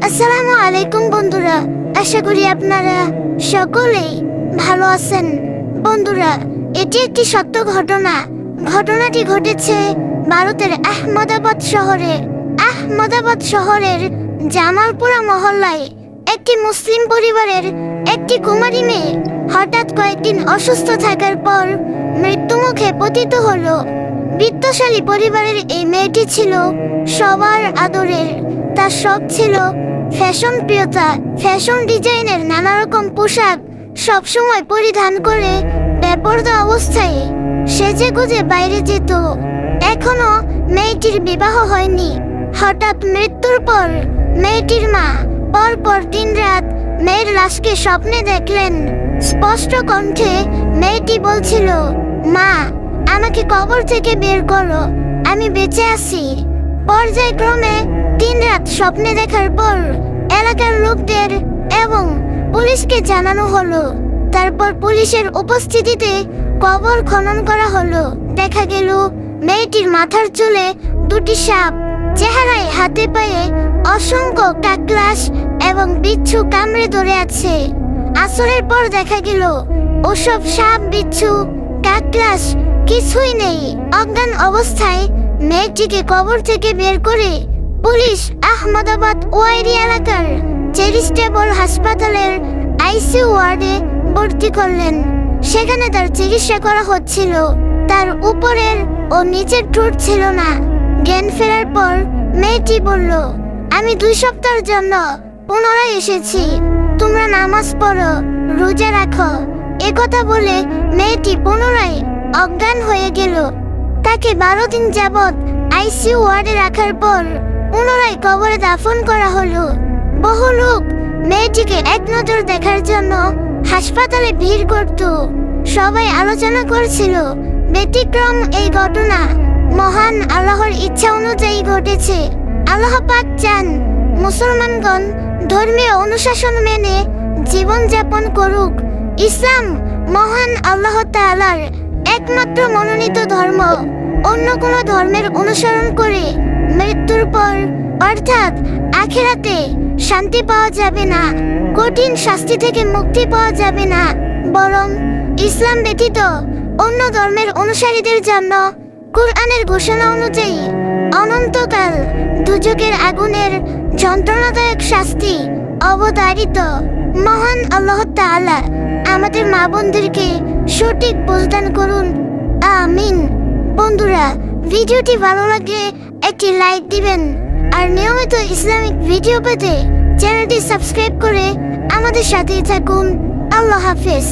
আসসালামু আলাইকুম বন্ধুরা, আশা করি আপনারা সকলেই ভালো আছেন। বন্ধুরা, এটি একটি সত্য ঘটনা। ঘটনাটি ঘটেছে ভারতের আহমদাবাদ শহরের জামালপুরা মহল্লায়। একটি মুসলিম পরিবারের একটি কুমারী মেয়ে হঠাৎ কয়েকদিন অসুস্থ থাকার পর মৃত্যুমুখে পতিত হলো। বিত্তশালী পরিবারের এই মেয়েটি ছিল সবার আদরের। তার শখ ছিল ফ্যাশন প্রিয়তা, ফ্যাশন ডিজাইনের নানা রকম পোশাক সবসময় পরিধান করে বেপরদা অবস্থায় সেজেগুজে বাইরে যেত। এখনো মেয়েটির বিবাহ হয়নি। হঠাৎ মৃত্যুর পর মেয়েটির মা পরপর দিনরাত মেয়ের লাশকে স্বপ্নে দেখলেন। স্পষ্ট কণ্ঠে মেয়েটি বলছিল, মা, আমাকে কবর থেকে বের করো, আমি বেঁচে আছি। পর্যায়ক্রমে দিনরাত স্বপ্নে দেখার পর এলাকার লোকদের এবং পুলিশকে জানানো হলো। তারপর পুলিশের উপস্থিতিতে কবর খনন করা হলো। দেখা গেল মেয়েটির মাথার চুলে দুটি সাপ, চেহারায় হাতে পায়ে অসংখ্য কাকলাস এবং বিচ্ছু কামড়ে ধরে আছে। আসরের পর দেখা গেল ওসব সাপ, বিচ্ছু, কাকলাস কিছুই নেই। অজ্ঞান অবস্থায় মেয়েটিকে কবর থেকে বের করে পুলিশ আহমদাবাদ ওয়াইরি এলাকার চ্যারিটেবল হাসপাতালের আইসিইউ ওয়ার্ডে ভর্তি করলেন। সেখানে তার চিকিৎসা করা হচ্ছিল। তার উপরের ও নিচের ঠোঁট ছিল না। জ্ঞান ফেরার পর মেয়েটি বলল, আমি 2 সপ্তাহের জন্য পুনরায় এসেছি, তোমরা নামাজ পড়ো, রোজা রাখো। একথা বলে মেয়েটি পুনরায় অজ্ঞান হয়ে গেল। তাকে 12 দিন যাবৎ আইসিইউ ওয়ার্ডে রাখার পর পুনরায় কবরে দাফন করা হলো। বহু লোক মেয়েটিকে এক নজর দেখার জন্য হাসপাতালে ভিড় করত। সবাই আলোচনা করছিল, ব্যতিক্রম এই ঘটনা মহান আল্লাহর ইচ্ছা অনুযায়ী ঘটেছে। আল্লাহ পাক চান মুসলমানগণ ধর্মীয় অনুশাসন মেনে জীবন যাপন করুক। ইসলাম মহান আল্লাহ তাআলার একমাত্র মনোনীত ধর্ম। অন্য কোনো ধর্মের অনুসরণ করে মৃত্যুর পর অর্থাৎ আখিরাতে শান্তি পাওয়া যাবে না, কঠিন শাস্তি থেকে মুক্তি পাওয়া যাবে না। বরং ইসলাম ব্যতীত অন্য ধর্মের অনুসারীদের জন্য কুরআনের ঘোষণা অনুযায়ী অনন্তকাল দুজকের আগুনের যন্ত্রণাদায়ক শাস্তি অবধারিত। মহান আল্লাহ তাআলা আমাদের মা বোনদেরকে সঠিক বুঝদান করুন, আমিন। বন্ধুরা, ভিডিওটি ভালো লাগলে একটি লাইক দিবেন আর নিয়মিত ইসলামিক ভিডিও পেতে চ্যানেলটি সাবস্ক্রাইব করে আমাদের সাথেই থাকুন। আল্লাহ হাফেজ।